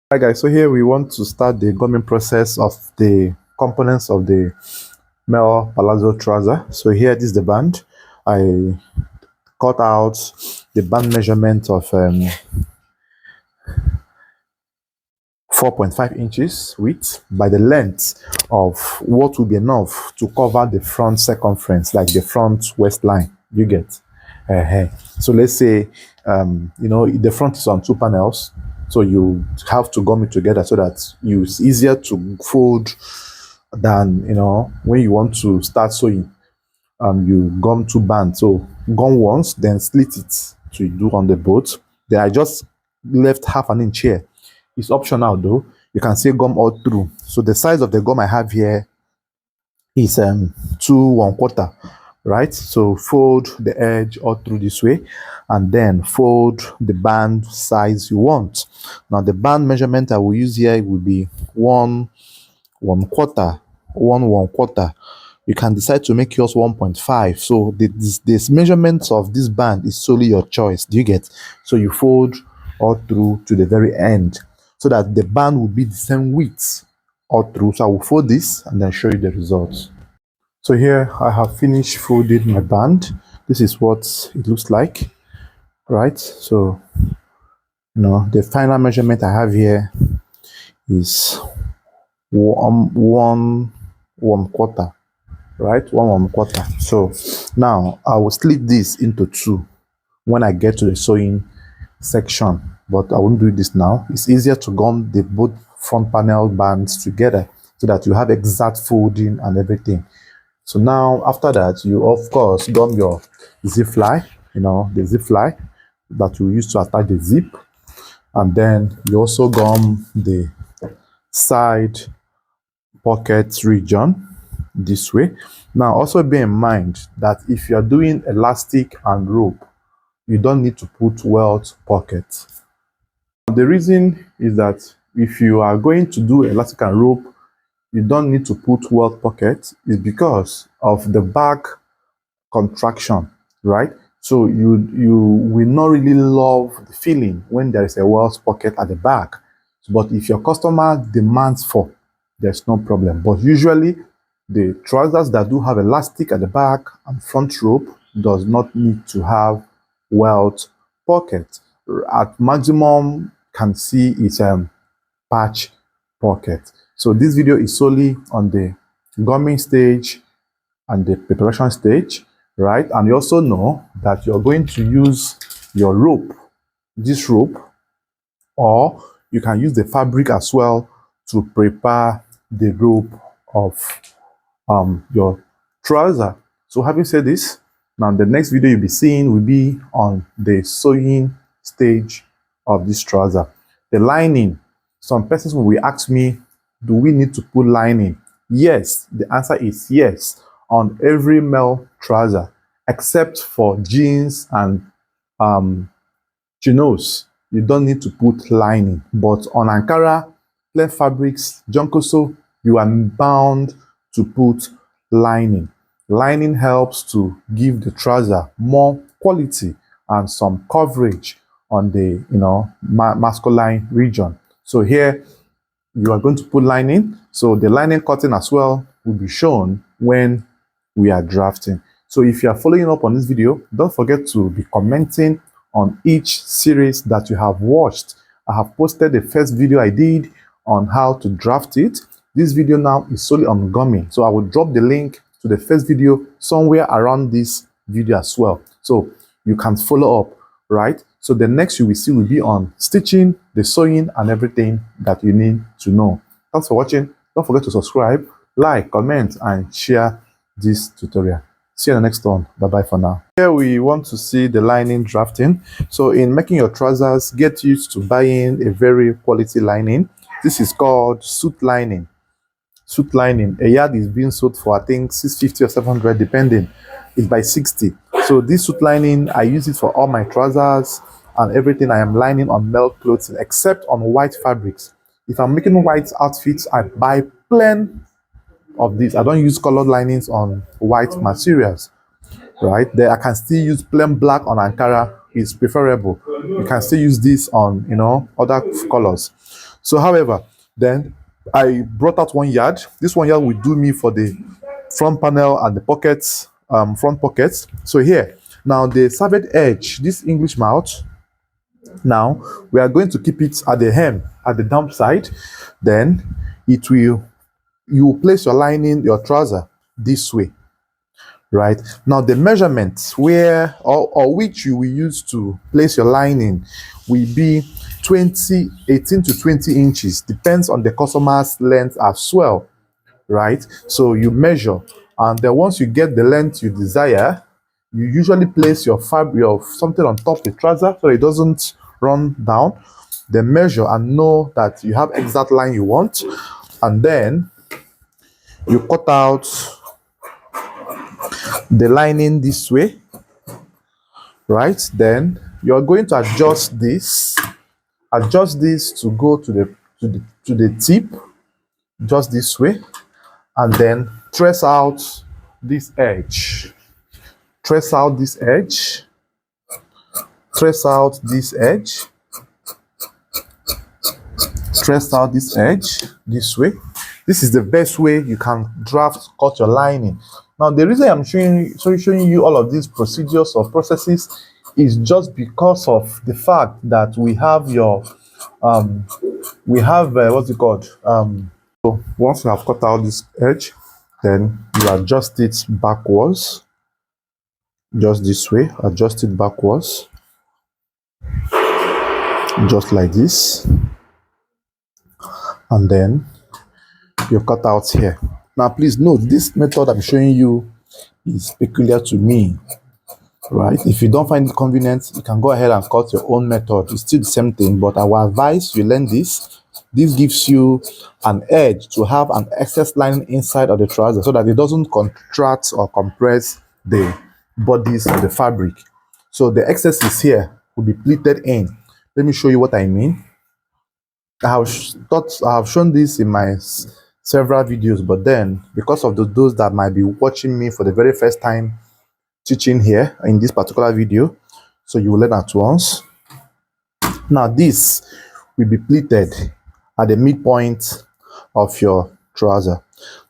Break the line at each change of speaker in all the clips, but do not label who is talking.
Hi guys, so here we want to start the gumming process of the components of the male palazzo trouser. So here, this is the band. I cut out the band measurement of 4.5 inches width by the length of what will be enough to cover the front circumference, like the front waistline. You get? So let's say the front is on 2 panels, so you have to gum it together so that it's easier to fold than when you want to start sewing. You gum 2 bands, so gum once, then split it to do on the both. Then I just left half an inch here. It's optional though. You can say gum all through. So the size of the gum I have here is 2 1/4, right? So fold the edge all through this way, and then fold the band size you want. Now the band measurement I will use here will be 1 1/4, 1 1/4. You can decide to make yours 1.5. So this measurement of this band is solely your choice. Do you get? So you fold all through to the very end so that the band will be the same width all through. So I will fold this and then show you the results. So here I have finished folding my band. This is what it looks like, right? So the final measurement I have here is 1 1/4, right? 1 1/4. So now I will split this into two when I get to the sewing section, but I won't do this now. It's easier to gum the both front panel bands together so that you have exact folding and everything. So now after that, you of course gum your zip fly, the zip fly that you use to attach the zip, and then you also gum the side pocket region this way. Now also bear in mind that if you are doing elastic and rope, you don't need to put welt pocket. The reason is that if you are going to do elastic and rope, you don't need to put welt pocket, is because of the back contraction, right? So you will not really love the feeling when there is a welt pocket at the back. But if your customer demands for, there's no problem. But usually the trousers that do have elastic at the back and front rope does not need to have welt pocket. At maximum can see is patch pocket. So this video is solely on the gumming stage and the preparation stage, right? And you also know that you're going to use your rope, this rope, or you can use the fabric as well to prepare the rope of your trouser. So having said this, now the next video you'll be seeing will be on the sewing stage of this trouser. The lining. Some persons will ask me, do we need to put lining? Yes, the answer is yes on every male trouser, except for jeans and chinos. You don't need to put lining, but on Ankara, plain fabrics, Jonkoso, you are bound to put lining. Lining helps to give the trouser more quality and some coverage on the masculine region. So here you are going to put lining. So the lining cutting as well will be shown when we are drafting. So if you are following up on this video, don't forget to be commenting on each series that you have watched. I have posted the first video I did on how to draft it. This video now is solely on gumming. So I will drop the link to the first video somewhere around this video as well. So you can follow up, right? So the next you will see will be on stitching, the sewing, and everything that you need to know. Thanks for watching. Don't forget to subscribe, like, comment, and share this tutorial. See you in the next one. Bye bye for now. Here we want to see the lining drafting. So in making your trousers, get used to buying a very quality lining. This is called suit lining. Suit lining. A yard is being sold for I think 650 or 700 depending. It's by 60. So this suit lining, I use it for all my trousers and everything I am lining on male clothing, except on white fabrics. If I'm making white outfits, I buy plain of this. I don't use colored linings on white materials, right? There I can still use plain black on Ankara. It's preferable. You can still use this on other colors. So however, then I brought out 1 yard. This 1 yard will do me for the front panel and the pockets, front pockets. So here now the served edge, this English mouth, now we are going to keep it at the hem, at the down side. Then it will, you will place your lining, your trouser this way, right? Now the measurement where or which you will use to place your lining will be 18 to 20 inches, depends on the customer's length as well, right? So you measure, and then once you get the length you desire, you usually place your fabric or something on top of the trouser so it doesn't run down. Then measure and know that you have exact line you want, and then you cut out the lining this way, right? Then you're going to adjust this to go to the tip, just this way, and then trace out this edge, trace out this edge, trace out this edge, trace out this edge this way. This is the best way you can cut your lining. Now the reason I'm showing you all of these procedures or processes is just because of the fact that we have your what's it called, so once you have cut out this edge, then you adjust it backwards, just this way, adjust it backwards, just like this, and then you cut out here. Now please note, this method I'm showing you is peculiar to me, right? If you don't find it convenient, you can go ahead and cut your own method. It's still the same thing, but I will advise you learn this. This gives you an edge to have an excess lining inside of the trouser so that it doesn't contract or compress the bodies of the fabric. So the excess is here, will be pleated in. Let me show you what I mean. I have shown this in my several videos, but then because of those that might be watching me for the very first time teaching here in this particular video, so you will learn at once. Now this will be pleated at the midpoint of your trouser.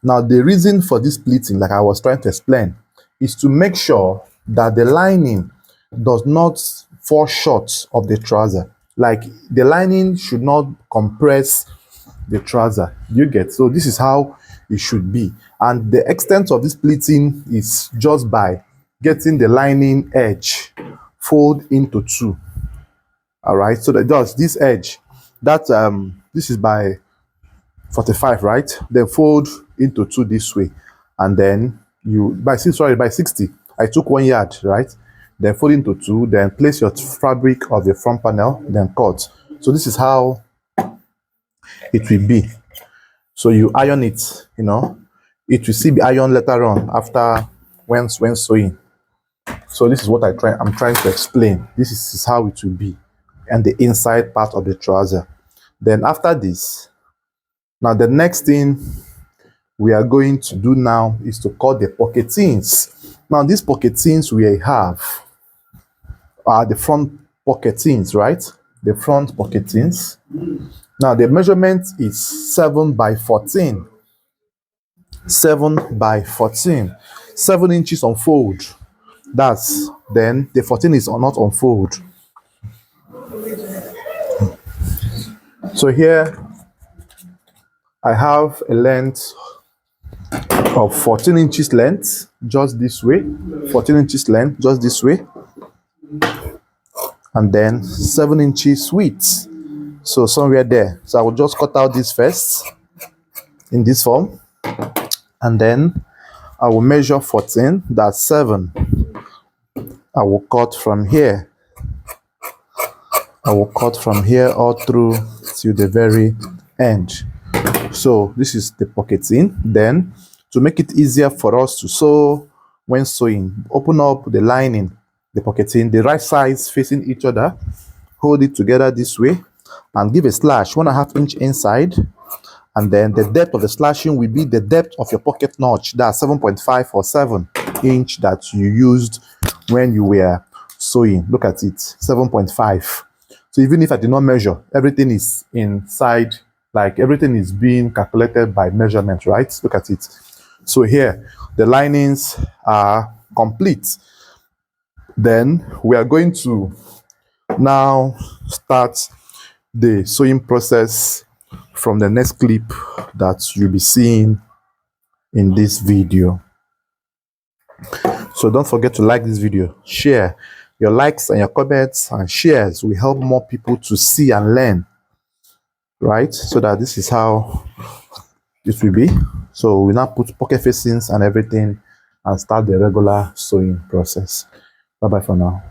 Now the reason for this pleating, like I was trying to explain, is to make sure that the lining does not fall short of the trouser. Like the lining should not compress the trouser, you get? So this is how it should be, and the extent of this pleating is just by getting the lining edge fold into two. All right, so that does this edge, that this is by 45, right? Then fold into two this way, and then you by 60, I took 1 yard, right? Then fold into two, then place your fabric of the front panel, then cut. So this is how it will be. So you iron it, you know, it will still be ironed later on after when sewing. So this is what I'm trying to explain. This is how it will be, and the inside part of the trouser. Then after this, now the next thing we are going to do now is to cut the pocketeens. Now these pocketeens we have are the front pocketeens, right? The front pocketeens. Now the measurement is 7 by 14. 7 by 14. 7 inches on fold. That's then the 14 is not on fold. So here I have a length of 14 inches length, just this way. 14 inches length, just this way. And then 7 inches width. So somewhere there. So I will just cut out this first in this form, and then I will measure 14, that's 7. I will cut from here. I will cut from here all through to the very end. So this is the pocketing. Then to make it easier for us to sew when sewing, open up the lining, the pocketing, the right sides facing each other, hold it together this way, and give a slash 1.5 inch inside, and then the depth of the slashing will be the depth of your pocket notch. That's 7.5 or 7 inch that you used when you were sewing. Look at it, 7.5. So even if I did not measure, everything is inside like everything is being calculated by measurement, right? Look at it. So here, the linings are complete. Then we are going to now start the sewing process from the next clip that you'll be seeing in this video. So don't forget to like this video, share. Your likes and your comments and shares will help more people to see and learn, right? So that this is how it will be. So we now put pocket facings and everything and start the regular sewing process. Bye bye for now.